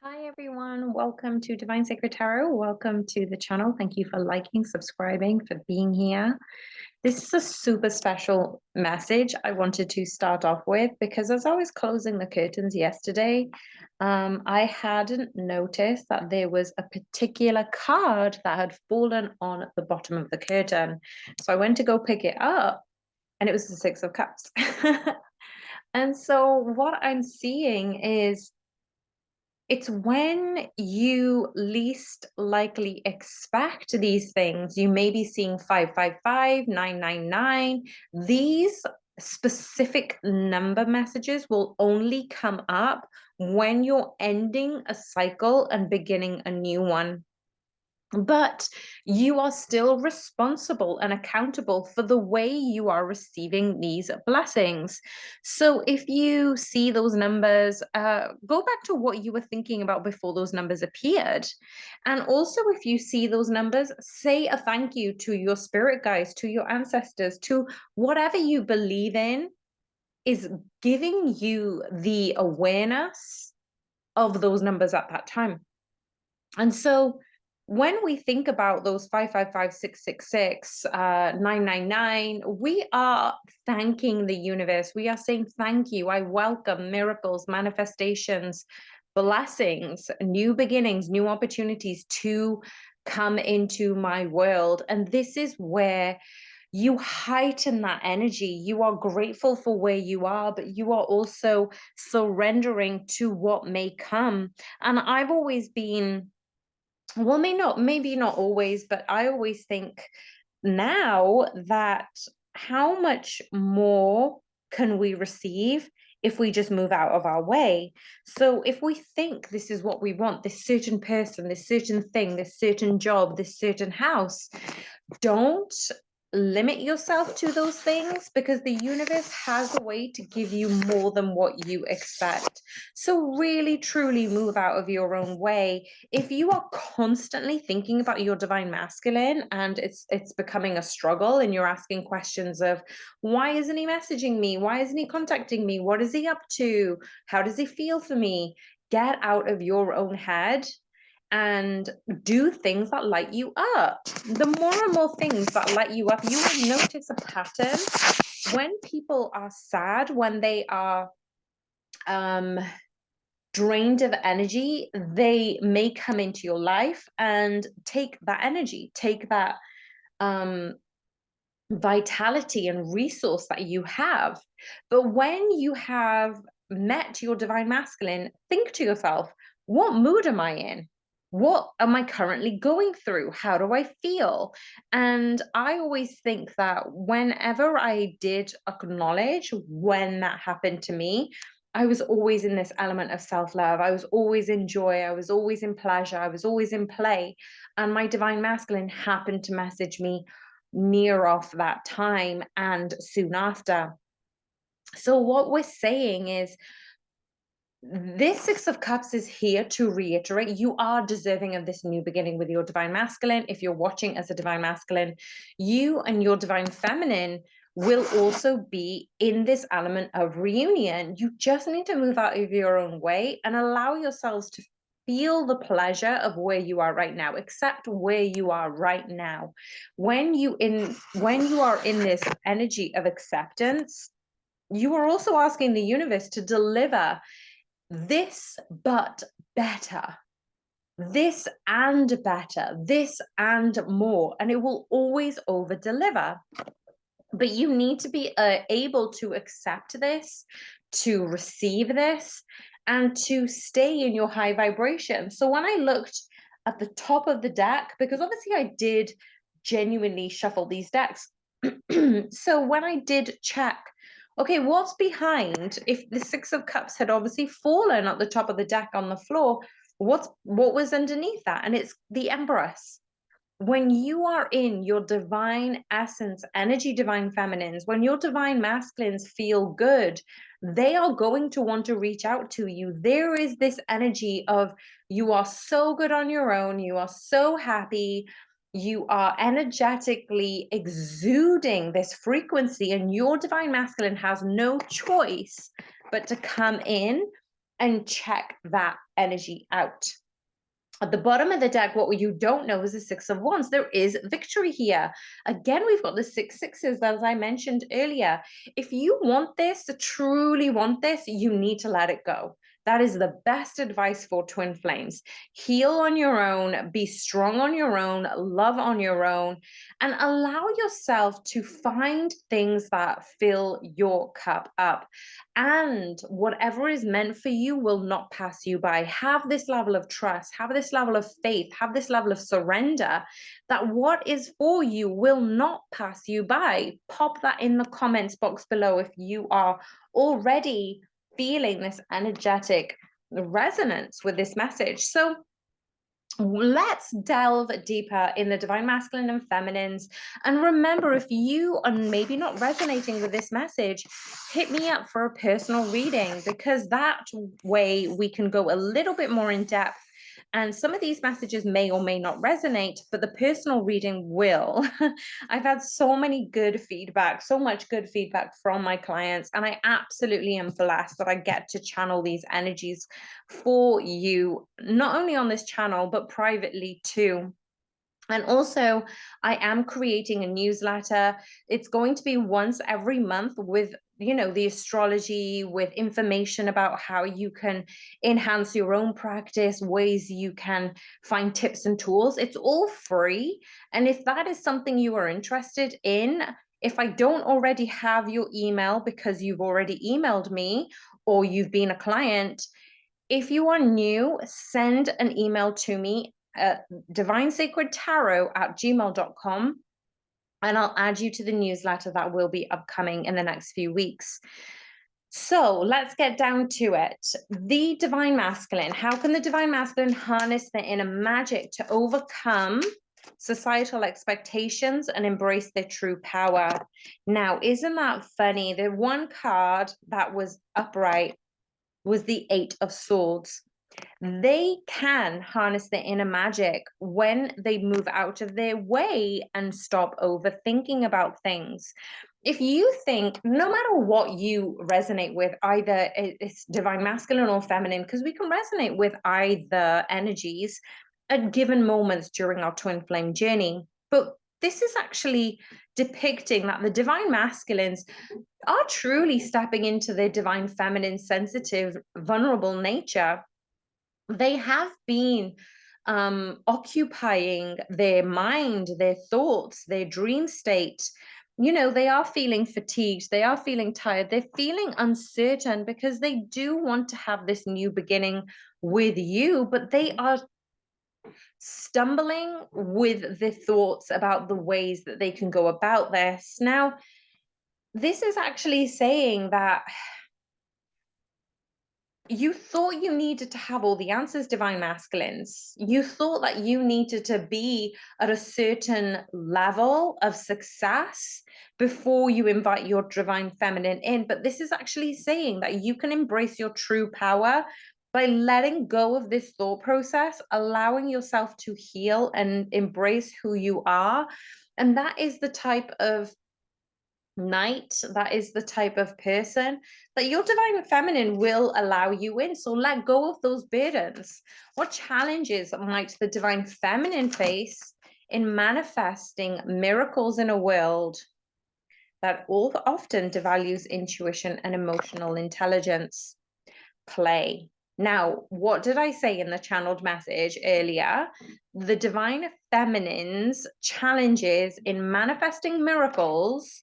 Hi everyone, welcome to Divine Sacred Tarot. Welcome to the channel. Thank you for liking, subscribing, for being here. This is a super special message I wanted to start off with because as I was closing the curtains yesterday, I hadn't noticed that there was a particular card that had fallen on the bottom of the curtain. So I went to go pick it up and it was the Six of Cups. And so what I'm seeing is it's when you least likely expect these things. You may be seeing 555, 999. These specific number messages will only come up when you're ending a cycle and beginning a new one. But you are still responsible and accountable for the way you are receiving these blessings. So if you see those numbers, go back to what you were thinking about before those numbers appeared. And also, if you see those numbers, say a thank you to your spirit guides, to your ancestors, to whatever you believe in is giving you the awareness of those numbers at that time. And so when we think about those 555, 666, 999, we are thanking the universe. We are saying, thank you. I welcome miracles, manifestations, blessings, new beginnings, new opportunities to come into my world. And this is where you heighten that energy. You are grateful for where you are, but you are also surrendering to what may come. And I've always been, well, maybe not always, but I always think now that how much more can we receive if we just move out of our way? So if we think this is what we want, this certain person, this certain thing, this certain job, this certain house, don't limit yourself to those things because the universe has a way to give you more than what you expect. So really truly move out of your own way. If you are constantly thinking about your divine masculine and it's becoming a struggle and you're asking questions of why isn't he messaging me, why isn't he contacting me, what is he up to, how does he feel for me, get out of your own head and do things that light you up. The more and more things that light you up, you will notice a pattern. When people are sad, when they are drained of energy, they may come into your life and take that energy, take that vitality and resource that you have. But when you have met your divine masculine, think to yourself, what mood am I in? What am I currently going through? How do I feel? And I always think that whenever I did acknowledge when that happened to me, I was always in this element of self-love. I was always in joy. I was always in pleasure. I was always in play. And my divine masculine happened to message me near off that time and soon after. So what we're saying is this Six of Cups is here to reiterate you are deserving of this new beginning with your divine masculine. If you're watching as a divine masculine, you and your divine feminine will also be in this element of reunion. You just need to move out of your own way and allow yourselves to feel the pleasure of where you are right now. Accept where you are right now. When you are in this energy of acceptance, you are also asking the universe to deliver this but better, this and better, this and more, and it will always over deliver. But you need to be able to accept this, to receive this, and to stay in your high vibration. So when I looked at the top of the deck, because obviously I did genuinely shuffle these decks, so when I did check, okay, what's behind, if the Six of Cups had obviously fallen at the top of the deck on the floor, what was underneath that? And it's the Empress. When you are in your divine essence, energy divine feminines, when your divine masculines feel good, they are going to want to reach out to you. There is this energy of you are so good on your own, you are so happy, you are energetically exuding this frequency, and your divine masculine has no choice but to come in and check that energy out. At the bottom of the deck, what you don't know is the Six of Wands. There is victory here. Again, we've got the 6 sixes, as I mentioned earlier. If you want this, to truly want this, you need to let it go. That is the best advice for twin flames. Heal on your own, be strong on your own, love on your own, and allow yourself to find things that fill your cup up. And whatever is meant for you will not pass you by. Have this level of trust, have this level of faith, have this level of surrender that what is for you will not pass you by. Pop that in the comments box below if you are already feeling this energetic resonance with this message. So let's delve deeper in the divine masculine and feminines. And remember, if you are maybe not resonating with this message, hit me up for a personal reading, because that way we can go a little bit more in depth. And some of these messages may or may not resonate, but the personal reading will. I've had so many good feedback, so much good feedback from my clients, and I absolutely am blessed that I get to channel these energies for you, not only on this channel, but privately too. And also, I am creating a newsletter. It's going to be once every month with, the astrology, with information about how you can enhance your own practice, ways you can find tips and tools. It's all free. And if that is something you are interested in, if I don't already have your email because you've already emailed me or you've been a client, if you are new, send an email to me at divinesacredtarot@gmail.com, and I'll add you to the newsletter that will be upcoming in the next few weeks. So let's get down to it. The divine masculine. How can the divine masculine harness their inner magic to overcome societal expectations and embrace their true power? Now, isn't that funny? The one card that was upright was the 8 of Swords. They can harness their inner magic when they move out of their way and stop overthinking about things. If you think, no matter what you resonate with, either it's divine masculine or feminine, because we can resonate with either energies at given moments during our twin flame journey. But this is actually depicting that the divine masculines are truly stepping into their divine feminine, sensitive, vulnerable nature. They have been occupying their mind, their thoughts, their dream state. They are feeling fatigued, they are feeling tired, they're feeling uncertain because they do want to have this new beginning with you, but they are stumbling with the thoughts about the ways that they can go about this. Now, this is actually saying that you thought you needed to have all the answers, divine masculines. You thought that you needed to be at a certain level of success before you invite your divine feminine in. But this is actually saying that you can embrace your true power by letting go of this thought process, allowing yourself to heal and embrace who you are. And that is the type of knight, that is the type of person that your divine feminine will allow you in. So let go of those burdens. What challenges might the divine feminine face in manifesting miracles in a world that often devalues intuition and emotional intelligence? Play. Now, what did I say in the channeled message earlier? The divine feminine's challenges in manifesting miracles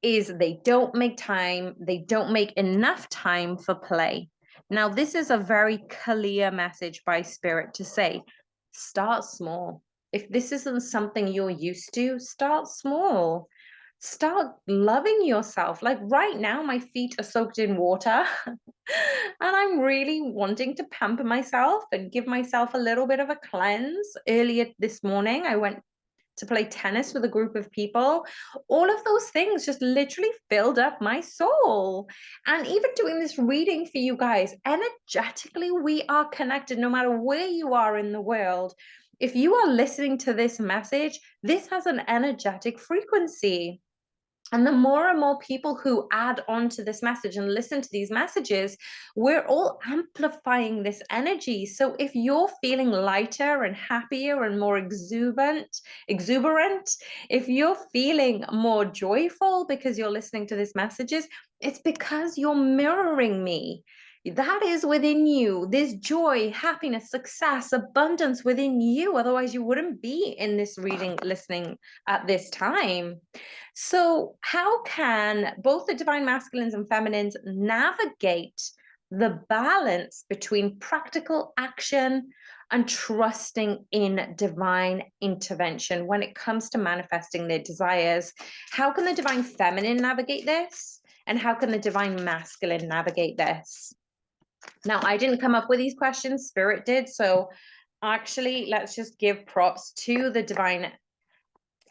is they don't make time, they don't make enough time for play. Now, this is a very clear message by Spirit to say, start small. If this isn't something you're used to, start small. Start loving yourself. Like right now, my feet are soaked in water and I'm really wanting to pamper myself and give myself a little bit of a cleanse. Earlier this morning, I went to play tennis with a group of people. All of those things just literally filled up my soul. And even doing this reading for you guys, energetically, we are connected no matter where you are in the world. If you are listening to this message, this has an energetic frequency. And the more and more people who add on to this message and listen to these messages, we're all amplifying this energy. So if you're feeling lighter and happier and more exuberant, if you're feeling more joyful because you're listening to these messages, it's because you're mirroring me. That is within you. There's joy, happiness, success, abundance within you. Otherwise, you wouldn't be in this reading, listening at this time. So, how can both the divine masculines and feminines navigate the balance between practical action and trusting in divine intervention when it comes to manifesting their desires? How can the divine feminine navigate this? And how can the divine masculine navigate this? Now, I didn't come up with these questions, Spirit did. So, actually, let's just give props to the divine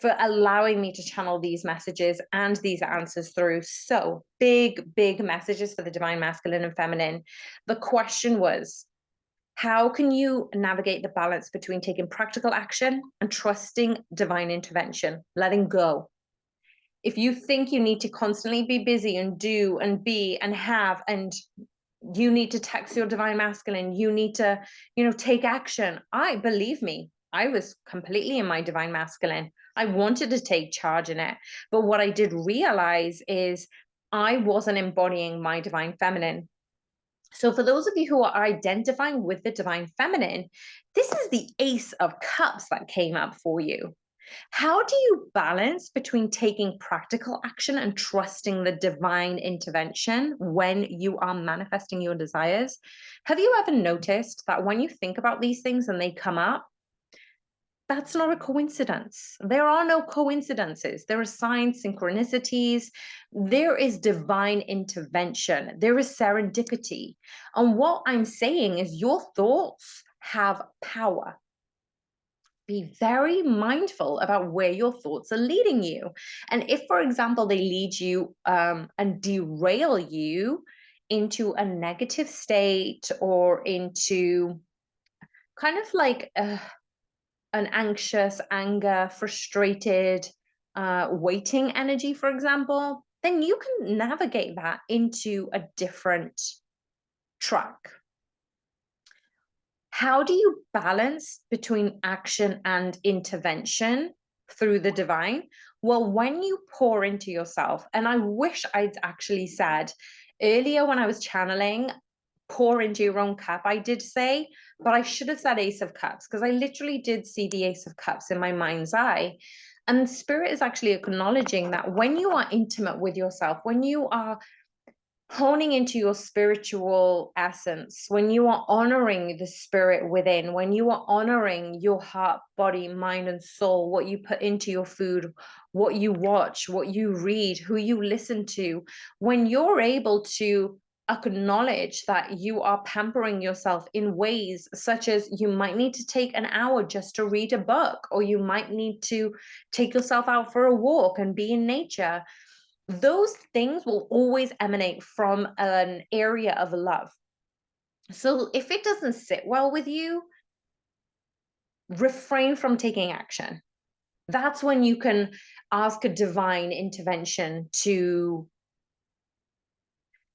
for allowing me to channel these messages and these answers through. So big messages for the divine masculine and feminine. The question was, how can you navigate the balance between taking practical action and trusting divine intervention, letting go? If you think you need to constantly be busy and do and be and have, and you need to text your divine masculine, you need to, take action. Believe me, I was completely in my divine masculine. I wanted to take charge in it. But what I did realize is I wasn't embodying my divine feminine. So for those of you who are identifying with the divine feminine, this is the Ace of Cups that came up for you. How do you balance between taking practical action and trusting the divine intervention when you are manifesting your desires? Have you ever noticed that when you think about these things and they come up, that's not a coincidence? There are no coincidences. There are signs, synchronicities. There is divine intervention. There is serendipity. And what I'm saying is your thoughts have power. Be very mindful about where your thoughts are leading you. And if, for example, they lead you and derail you into a negative state or into kind of like an anxious, anger, frustrated, waiting energy, for example, then you can navigate that into a different track. How do you balance between action and intervention through the divine? Well, when you pour into yourself, and I wish I'd actually said earlier when I was channeling, pour into your own cup, I did say, but I should have said Ace of Cups because I literally did see the Ace of Cups in my mind's eye. And Spirit is actually acknowledging that when you are intimate with yourself, when you are honing into your spiritual essence, when you are honoring the spirit within, when you are honoring your heart, body, mind, and soul, what you put into your food, what you watch, what you read, who you listen to, when you're able to acknowledge that you are pampering yourself in ways such as you might need to take an hour just to read a book, or you might need to take yourself out for a walk and be in nature, those things will always emanate from an area of love. So if it doesn't sit well with you, refrain from taking action. That's when you can ask a divine intervention to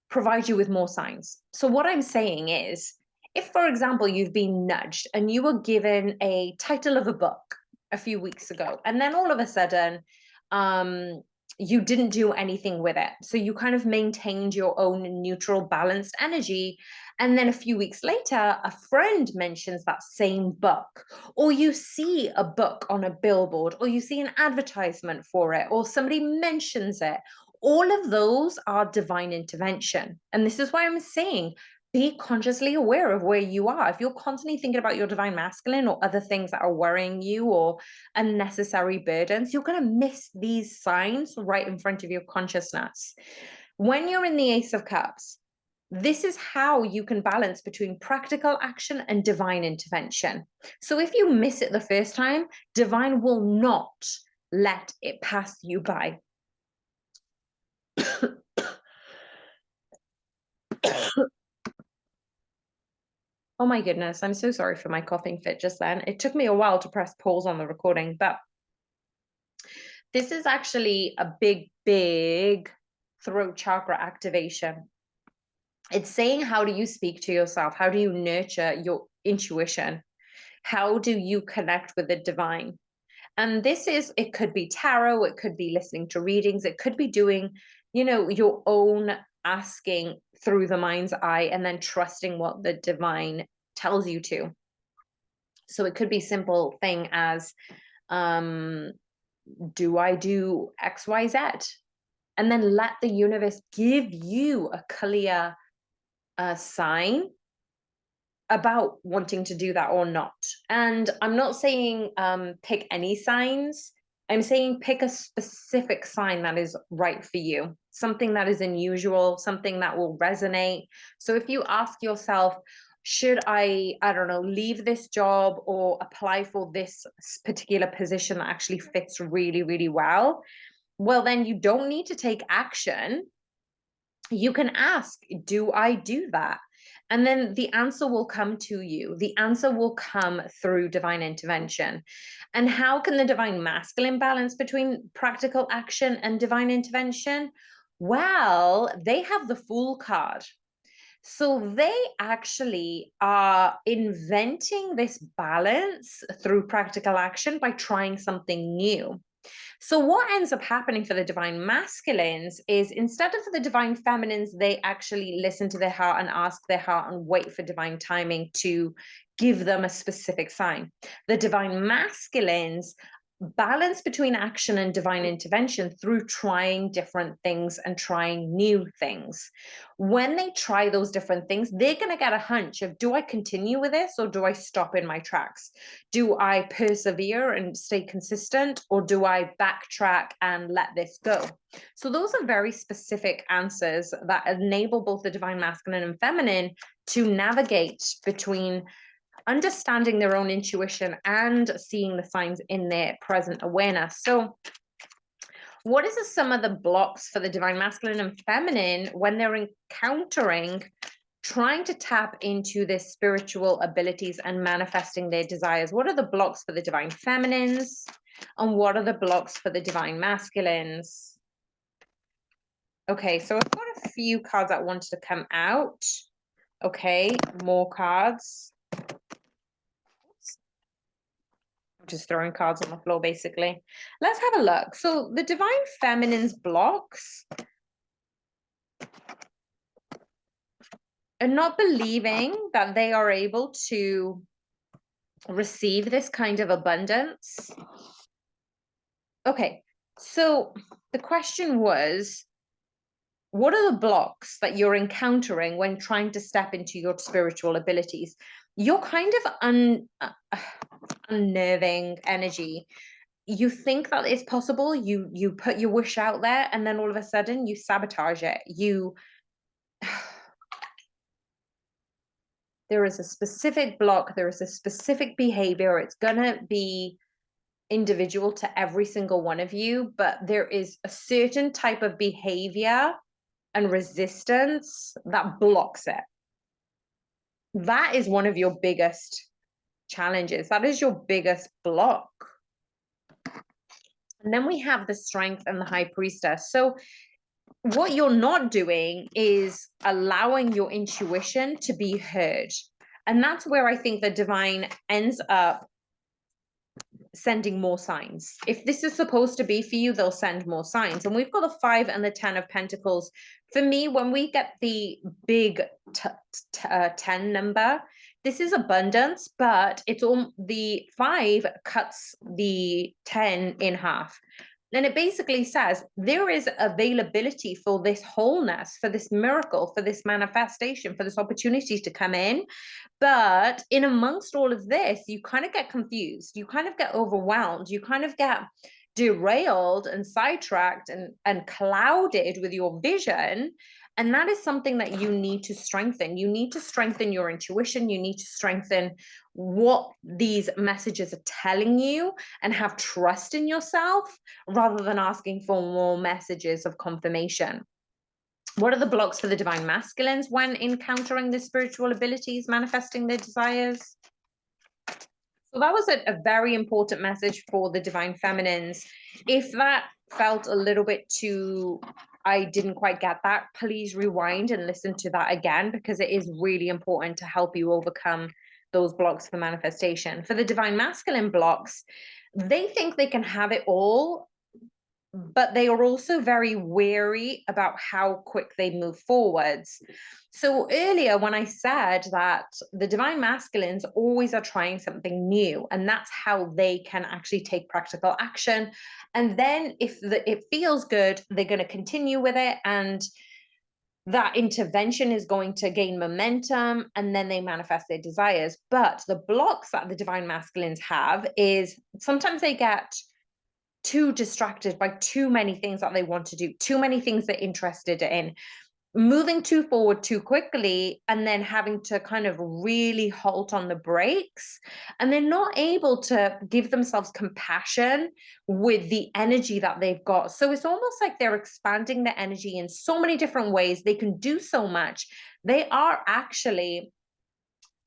provide you with more signs. So what I'm saying is, if, for example, you've been nudged and you were given a title of a book a few weeks ago, and then all of a sudden, you didn't do anything with it. So you kind of maintained your own neutral, balanced energy. And then a few weeks later, a friend mentions that same book, or you see a book on a billboard, or you see an advertisement for it, or somebody mentions it. All of those are divine intervention. And this is why I'm saying, be consciously aware of where you are. If you're constantly thinking about your divine masculine or other things that are worrying you or unnecessary burdens, you're going to miss these signs right in front of your consciousness. When you're in the Ace of Cups, this is how you can balance between practical action and divine intervention. So if you miss it the first time, divine will not let it pass you by. Oh my goodness, I'm so sorry for my coughing fit just then. It took me a while to press pause on the recording, but This is actually a big, big throat chakra activation. It's saying, how do you speak to yourself? How do you nurture your intuition? How do you connect with the divine? And this is, it could be tarot, it could be listening to readings, it could be doing, your own asking through the mind's eye and then trusting what the divine tells you to. So it could be simple thing as, do I do X, Y, Z? And then let the universe give you a clear sign about wanting to do that or not. And I'm not saying pick any signs. I'm saying pick a specific sign that is right for you, something that is unusual, something that will resonate. So if you ask yourself, should I don't know, leave this job or apply for this particular position that actually fits really, really well? Well, then you don't need to take action. You can ask, do I do that? And then the answer will come to you. The answer will come through divine intervention. And how can the divine masculine balance between practical action and divine intervention? Well, they have the Fool card. So they actually are inventing this balance through practical action by trying something new. So what ends up happening for the divine masculines is, instead of the divine feminines, they actually listen to their heart and ask their heart and wait for divine timing to give them a specific sign. The divine masculines balance between action and divine intervention through trying different things and trying new things. When they try those different things, they're going to get a hunch of, do I continue with this or do I stop in my tracks? Do I persevere and stay consistent, or do I backtrack and let this go? So those are very specific answers that enable both the divine masculine and feminine to navigate between understanding their own intuition and seeing the signs in their present awareness. So what is some of the blocks for the divine masculine and feminine when they're encountering trying to tap into their spiritual abilities and manifesting their desires? What are the blocks for the divine feminines, and what are the blocks for the divine masculines? Okay, so I've got a few cards that wanted to come out. Okay, more cards. Just throwing cards on the floor, basically. Let's have a look. So the divine feminine's blocks are not believing that they are able to receive this kind of abundance. Okay, so the question was, what are the blocks that you're encountering when trying to step into your spiritual abilities? You're kind of unnerving energy. You think that it's possible, you put your wish out there, and then all of a sudden you sabotage it. There is a specific block, there is a specific behavior. It's gonna be individual to every single one of you, but there is a certain type of behavior and resistance that blocks it. That is one of your biggest challenges. That is your biggest block. And then we have the Strength and the High Priestess. So what you're not doing is allowing your intuition to be heard. And that's where I think the divine ends up sending more signs. If this is supposed to be for you, they'll send more signs. And we've got the 5 and the 10 of Pentacles. For me, when we get the big 10 number, this is abundance, but it's all, the 5 cuts the 10 in half. And it basically says there is availability for this wholeness, for this miracle, for this manifestation, for this opportunity to come in. But in amongst all of this, you kind of get confused. You kind of get overwhelmed. You kind of get derailed and sidetracked and clouded with your vision. And that is something that you need to strengthen. You need to strengthen your intuition. You need to strengthen what these messages are telling you and have trust in yourself rather than asking for more messages of confirmation. What are the blocks for the divine masculines when encountering the spiritual abilities, manifesting their desires? So that was a very important message for the divine feminines. If that felt a little bit too, I didn't quite get that, please rewind and listen to that again, because it is really important to help you overcome those blocks for manifestation. For the divine masculine blocks, they think they can have it all, but they are also very wary about how quick they move forwards. So earlier, when I said that the divine masculines always are trying something new, and that's how they can actually take practical action. And then if it feels good, they're going to continue with it, and that intervention is going to gain momentum, and then they manifest their desires. But the blocks that the divine masculines have is sometimes they get too distracted by too many things that they want to do, too many things they're interested in, moving too forward too quickly, and then having to kind of really halt on the brakes. And they're not able to give themselves compassion with the energy that they've got. So it's almost like they're expanding their energy in so many different ways. They can do so much. They are actually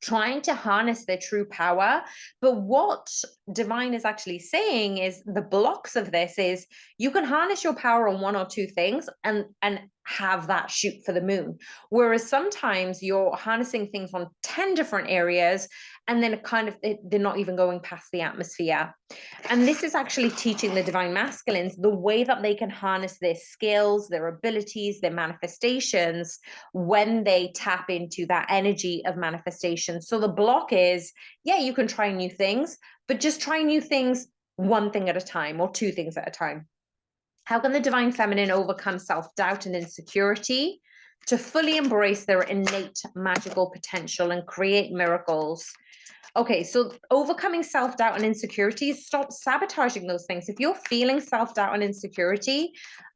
trying to harness their true power. But what divine is actually saying is the blocks of this is you can harness your power on one or two things and have that shoot for the moon. Whereas sometimes you're harnessing things on 10 different areas, and then they're not even going past the atmosphere. And this is actually teaching the divine masculines the way that they can harness their skills, their abilities, their manifestations when they tap into that energy of manifestation. So the block is, yeah, you can try new things, but just try new things one thing at a time or two things at a time. How can the divine feminine overcome self-doubt and insecurity to fully embrace their innate magical potential and create miracles? Okay, so overcoming self-doubt and insecurity, stop sabotaging those things. If you're feeling self-doubt and insecurity,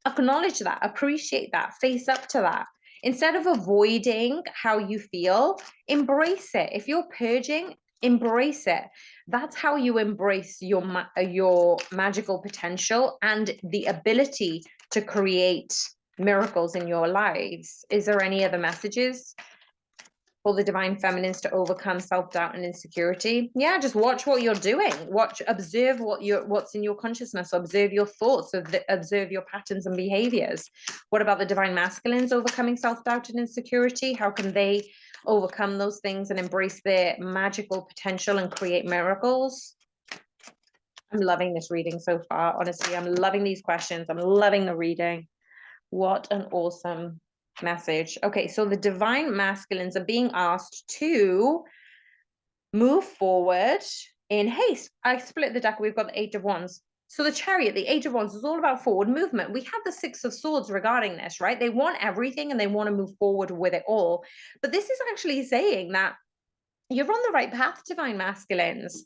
acknowledge that, appreciate that, face up to that. Instead of avoiding how you feel, embrace it. If you're purging, embrace it. That's how you embrace your magical potential and the ability to create miracles in your lives. Is there any other messages for the divine feminines to overcome self-doubt and insecurity? Yeah, just watch what you're doing. Observe what's in your consciousness, observe your thoughts, observe your patterns and behaviors. What about the divine masculines overcoming self-doubt and insecurity? How can they overcome those things and embrace their magical potential and create miracles? I'm loving this reading so far. Honestly, I'm loving these questions. I'm loving the reading. What an awesome message. Okay, so the divine masculines are being asked to move forward in haste. I split the deck. We've got the Eight of Wands. So the Chariot, the Eight of Wands, is all about forward movement. We have the Six of Swords regarding this, right? They want everything and they want to move forward with it all. But this is actually saying that you're on the right path, divine masculines.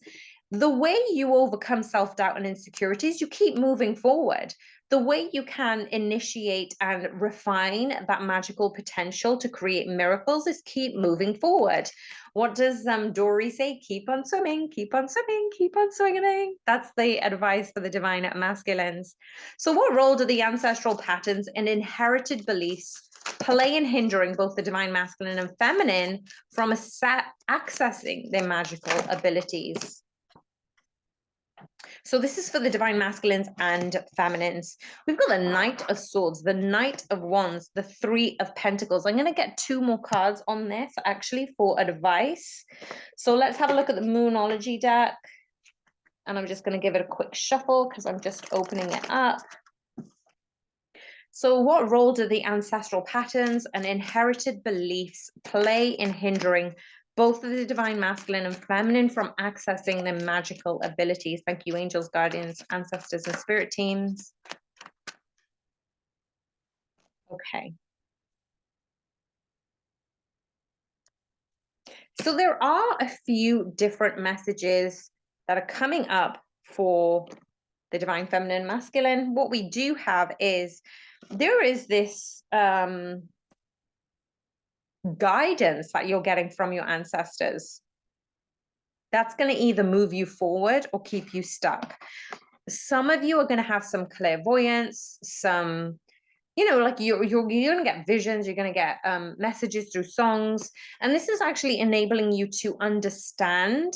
The way you overcome self-doubt and insecurities, you keep moving forward. The way you can initiate and refine that magical potential to create miracles is keep moving forward. What does Dory say? Keep on swimming, keep on swimming, keep on swimming. That's the advice for the divine masculines. So what role do the ancestral patterns and inherited beliefs play in hindering both the divine masculine and feminine from accessing their magical abilities? So this is for the divine masculines and feminines. We've got the Knight of Swords, the Knight of Wands, the Three of Pentacles. I'm going to get two more cards on this actually for advice. So let's have a look at the Moonology deck. And I'm just going to give it a quick shuffle because I'm just opening it up. So what role do the ancestral patterns and inherited beliefs play in hindering both of the divine masculine and feminine from accessing their magical abilities? Thank you, angels, guardians, ancestors, and spirit teams. Okay. So there are a few different messages that are coming up for the divine feminine and masculine. What we do have is there is this guidance that you're getting from your ancestors that's going to either move you forward or keep you stuck. Some of you are going to have some clairvoyance, some, like you're going to get visions, you're going to get messages through songs, and this is actually enabling you to understand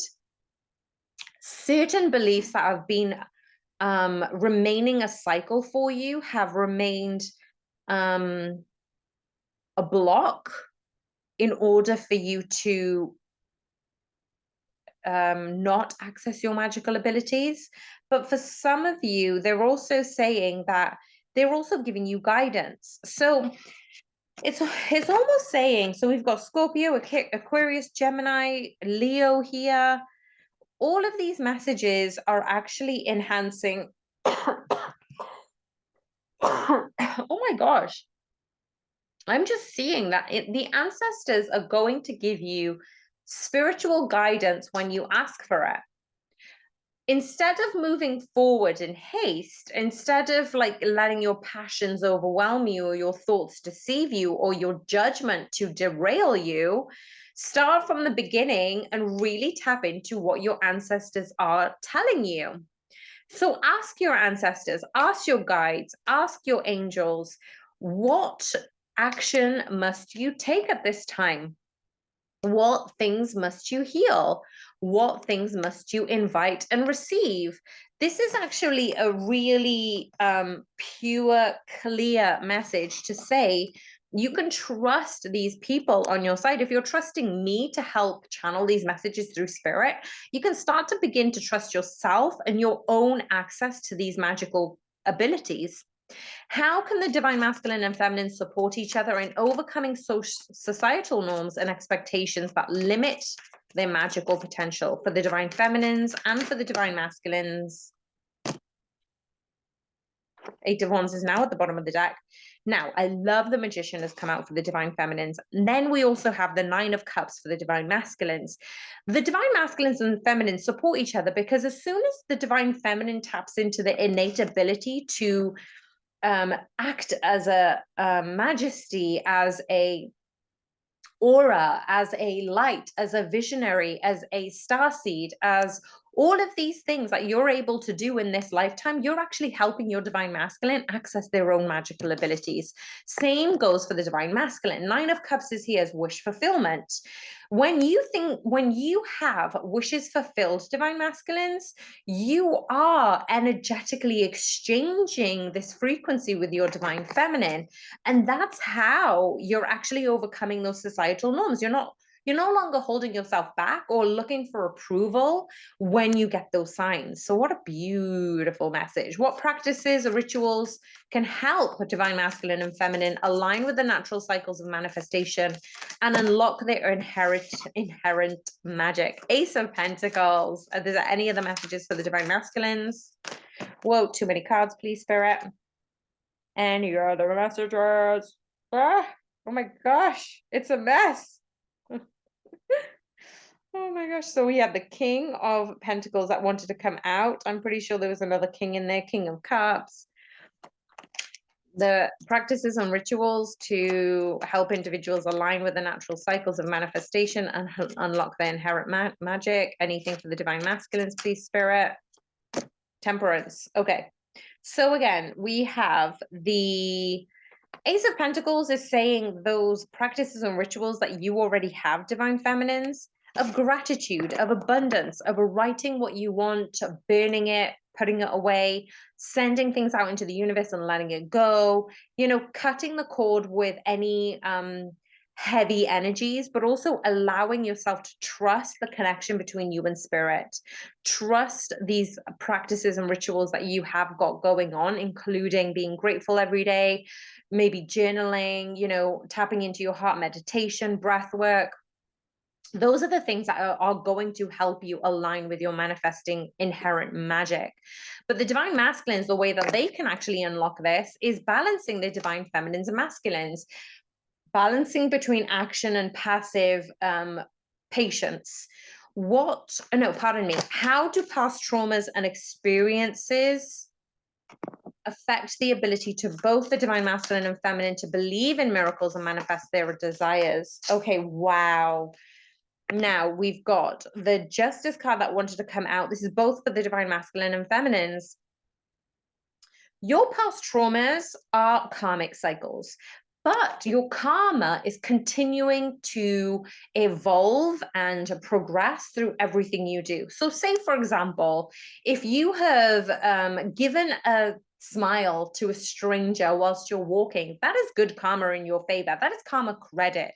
Certain beliefs that have been remaining a cycle for you have remained a block in order for you to not access your magical abilities. But for some of you, they're also saying that they're also giving you guidance. So it's almost saying, so we've got Scorpio, Aquarius, Gemini, Leo here. All of these messages are actually enhancing. Oh my gosh. I'm just seeing that the ancestors are going to give you spiritual guidance when you ask for it. Instead of moving forward in haste, instead of like letting your passions overwhelm you or your thoughts deceive you or your judgment to derail you, start from the beginning and really tap into what your ancestors are telling you. So ask your ancestors, ask your guides, ask your angels, what action must you take at this time? What things must you heal? What things must you invite and receive? This is actually a really pure, clear message to say you can trust these people on your side. If you're trusting me to help channel these messages through spirit, you can start to begin to trust yourself and your own access to these magical abilities. How can the divine masculine and feminine support each other in overcoming societal norms and expectations that limit their magical potential? For the divine feminines and for the divine masculines, Eight of Wands is now at the bottom of the deck. Now, I love the Magician has come out for the divine feminines. And then we also have the Nine of Cups for the divine masculines. The divine masculines and feminines support each other because as soon as the divine feminine taps into the innate ability to act as a majesty, as a aura, as a light, as a visionary, as a starseed, as all of these things that you're able to do in this lifetime, you're actually helping your divine masculine access their own magical abilities. Same goes for the divine masculine. Nine of Cups is here as wish fulfillment. When you have wishes fulfilled, divine masculines, you are energetically exchanging this frequency with your divine feminine. And that's how you're actually overcoming those societal norms. You're no longer holding yourself back or looking for approval when you get those signs. So what a beautiful message. What practices or rituals can help divine masculine and feminine align with the natural cycles of manifestation and unlock their inherent magic? Ace of Pentacles. Are there any other messages for the divine masculines? Whoa, too many cards, please, Spirit. Any other messages? Ah, oh my gosh, it's a mess. Oh my gosh. So we have the King of Pentacles that wanted to come out. I'm pretty sure there was another king in there, King of Cups. The practices and rituals to help individuals align with the natural cycles of manifestation and unlock their inherent magic. Anything for the divine masculines, please, Spirit. Temperance. Okay. So again, we have the Ace of Pentacles is saying those practices and rituals that you already have, divine feminines, of gratitude, of abundance, of writing what you want, burning it, putting it away, sending things out into the universe and letting it go, cutting the cord with any heavy energies, but also allowing yourself to trust the connection between you and spirit. Trust these practices and rituals that you have got going on, including being grateful every day, maybe journaling, tapping into your heart, meditation, breath work. Those are the things that are going to help you align with your manifesting inherent magic. But the divine masculines, the way that they can actually unlock this is balancing the divine feminines and masculines, balancing between action and passive patience. How do past traumas and experiences affect the ability to both the divine masculine and feminine to believe in miracles and manifest their desires? Okay, wow. Now we've got the Justice card that wanted to come out. This is both for the divine masculine and feminines. Your past traumas are karmic cycles. But your karma is continuing to evolve and progress through everything you do. So say, for example, if you have given a smile to a stranger whilst you're walking, that is good karma in your favor. That is karma credit.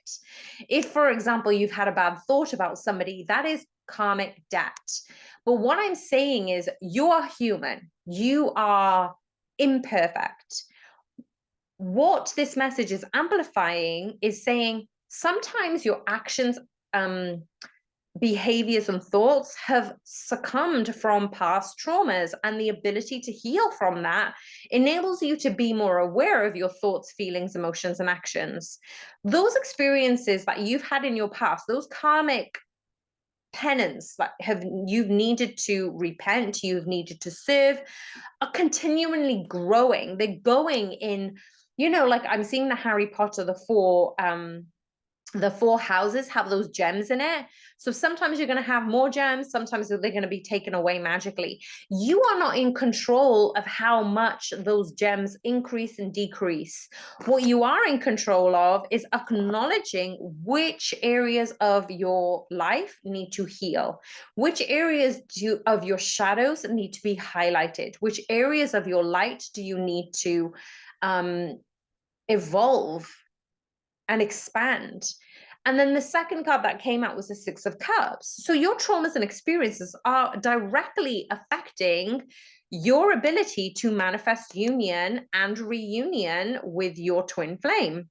If, for example, you've had a bad thought about somebody, that is karmic debt. But what I'm saying is you are human. You are imperfect. What this message is amplifying is saying sometimes your actions, behaviors, and thoughts have succumbed from past traumas, and the ability to heal from that enables you to be more aware of your thoughts, feelings, emotions, and actions. Those experiences that you've had in your past, those karmic penance that you've needed to repent, you've needed to serve, are continually growing. They're going in, like I'm seeing the Harry Potter, the four houses have those gems in it. So sometimes you're going to have more gems, sometimes they're going to be taken away magically. You are not in control of how much those gems increase and decrease. What you are in control of is acknowledging which areas of your life need to heal, which areas of your shadows need to be highlighted, which areas of your light do you need to evolve and expand. And then the second card that came out was the Six of Cups. So your traumas and experiences are directly affecting your ability to manifest union and reunion with your twin flame.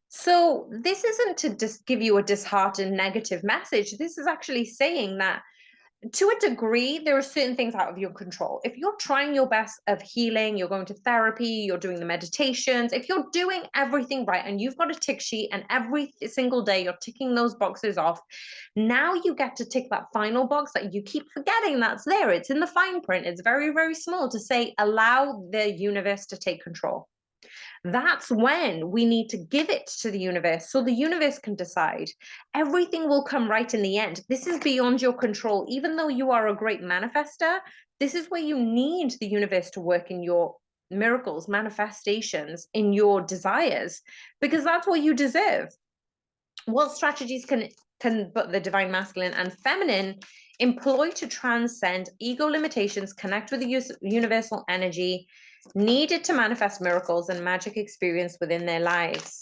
So this isn't to just give you a disheartened negative message. This is actually saying that to a degree, there are certain things out of your control. If you're trying your best of healing, you're going to therapy, you're doing the meditations, if you're doing everything right and you've got a tick sheet and every single day you're ticking those boxes off, now you get to tick that final box that you keep forgetting that's there. It's in the fine print. It's very, very small to say, allow the universe to take control. That's when we need to give it to the universe so the universe can decide. Everything will come right in the end. This is beyond your control. Even though you are a great manifester, this is where you need the universe to work in your miracles, manifestations, in your desires, because that's what you deserve. What strategies can both the divine masculine and feminine employ to transcend ego limitations, connect with the universal energy needed to manifest miracles and magic experience within their lives?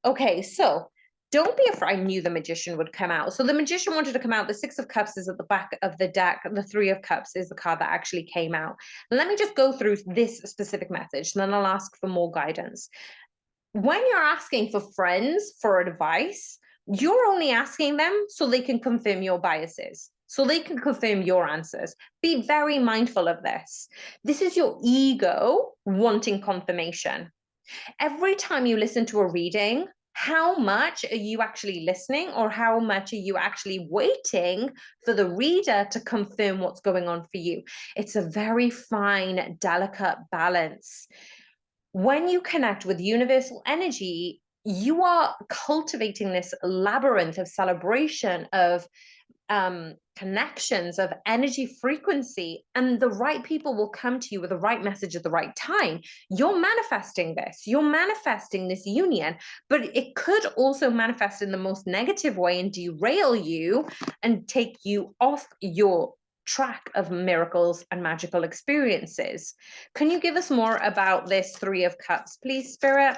Okay, so don't be afraid. I knew the magician would come out. So the magician wanted to come out. The Six of Cups is at the back of the deck. The Three of Cups is the card that actually came out. Let me just go through this specific message, and then I'll ask for more guidance. When you're asking for friends for advice, you're only asking them so they can confirm your biases, so they can confirm your answers. Be very mindful of this. This is your ego wanting confirmation. Every time you listen to a reading, how much are you actually listening, or how much are you actually waiting for the reader to confirm what's going on for you? It's a very fine, delicate balance. When you connect with universal energy, you are cultivating this labyrinth of celebration, of connections, of energy frequency, and the right people will come to you with the right message at the right time. You're manifesting this, you're manifesting this union, but it could also manifest in the most negative way and derail you and take you off your track of miracles and magical experiences. Can you give us more about this Three of Cups, please, Spirit?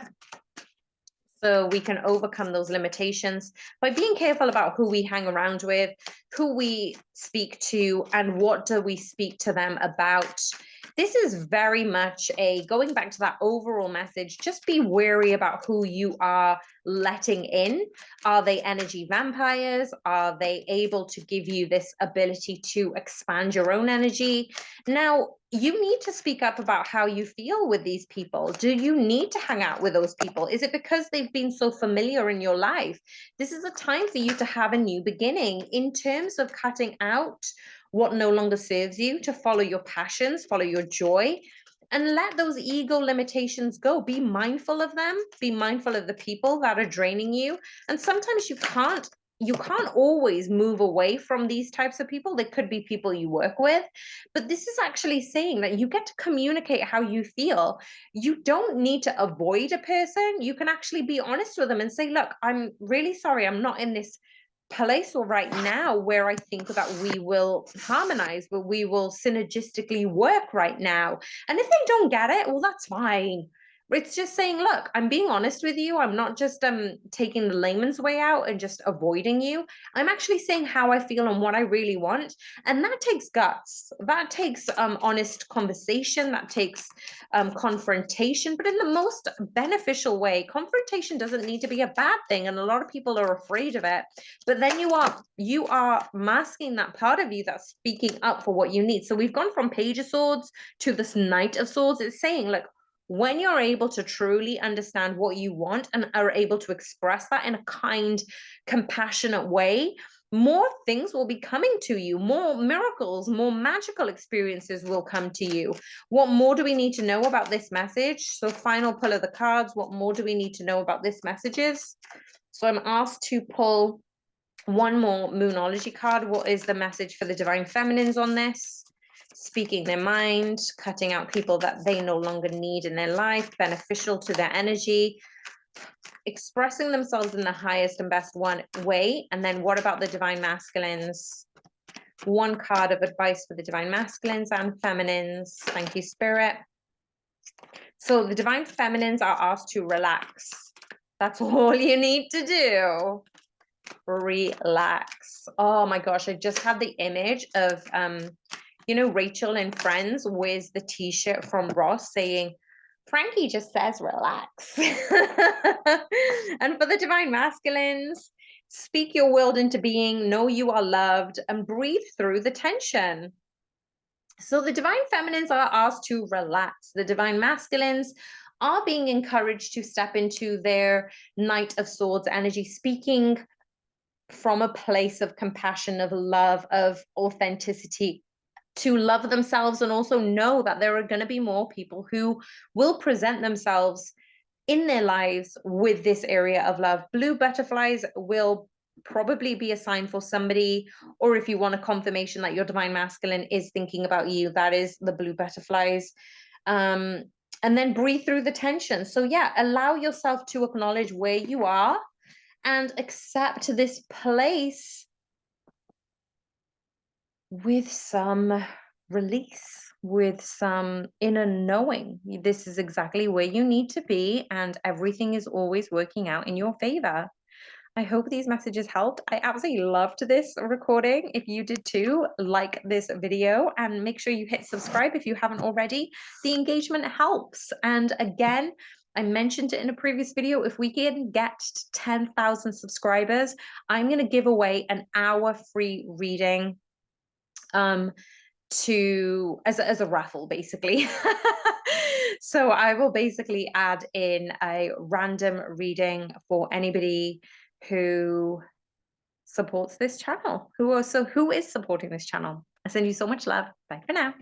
So we can overcome those limitations by being careful about who we hang around with, who we speak to, and what do we speak to them about. This is very much going back to that overall message, just be wary about who you are letting in. Are they energy vampires? Are they able to give you this ability to expand your own energy? Now, you need to speak up about how you feel with these people. Do you need to hang out with those people? Is it because they've been so familiar in your life? This is a time for you to have a new beginning in terms of cutting out what no longer serves you, to follow your passions, follow your joy, and let those ego limitations go. Be mindful of them. Be mindful of the people that are draining you. And sometimes you can't you can't always move away from these types of people. They could be people you work with, but this is actually saying that you get to communicate how you feel. You don't need to avoid a person. You can actually be honest with them and say, look, I'm really sorry, I'm not in this place or right now where I think that we will harmonize, but we will synergistically work right now. And if they don't get it, well, that's fine. It's just saying, look, I'm being honest with you. I'm not just taking the layman's way out and just avoiding you. I'm actually saying how I feel and what I really want. And that takes guts. That takes honest conversation. That takes confrontation, but in the most beneficial way. Confrontation doesn't need to be a bad thing. And a lot of people are afraid of it. But then you are masking that part of you that's speaking up for what you need. So we've gone from Page of Swords to this Knight of Swords. It's saying, look, when you're able to truly understand what you want and are able to express that in a kind, compassionate way, more things will be coming to you, more miracles, more magical experiences will come to you. What more do we need to know about this message? So final pull of the cards, what more do we need to know about this messages? So I'm asked to pull one more Moonology card. What is the message for the Divine Feminines on this? Speaking their mind, cutting out people that they no longer need in their life, beneficial to their energy, expressing themselves in the highest and best way. And then what about the Divine Masculines? One card of advice for the Divine Masculines and Feminines. Thank you, Spirit. So the Divine Feminines are asked to relax. That's all you need to do. Relax. Oh my gosh, I just had the image of you know, Rachel in Friends wears the t-shirt from Ross saying, Frankie just says relax. And for the Divine Masculines, speak your world into being, know you are loved, and breathe through the tension. So the Divine Feminines are asked to relax. The Divine Masculines are being encouraged to step into their Knight of Swords energy, speaking from a place of compassion, of love, of authenticity, to love themselves and also know that there are going to be more people who will present themselves in their lives with this area of love. Blue butterflies will probably be a sign for somebody, or if you want a confirmation that your Divine Masculine is thinking about you, that is the blue butterflies. And then breathe through the tension. So yeah, allow yourself to acknowledge where you are and accept this place with some release, with some inner knowing. This is exactly where you need to be, and everything is always working out in your favor. I hope these messages helped. I absolutely loved this recording. If you did too, like this video and make sure you hit subscribe if you haven't already. The engagement helps. And again, I mentioned it in a previous video, if we can get to 10,000 subscribers, I'm going to give away an hour free reading as a raffle, basically. So I will basically add in a random reading for anybody who supports this channel, who is supporting this channel. I send you so much love. Bye for now.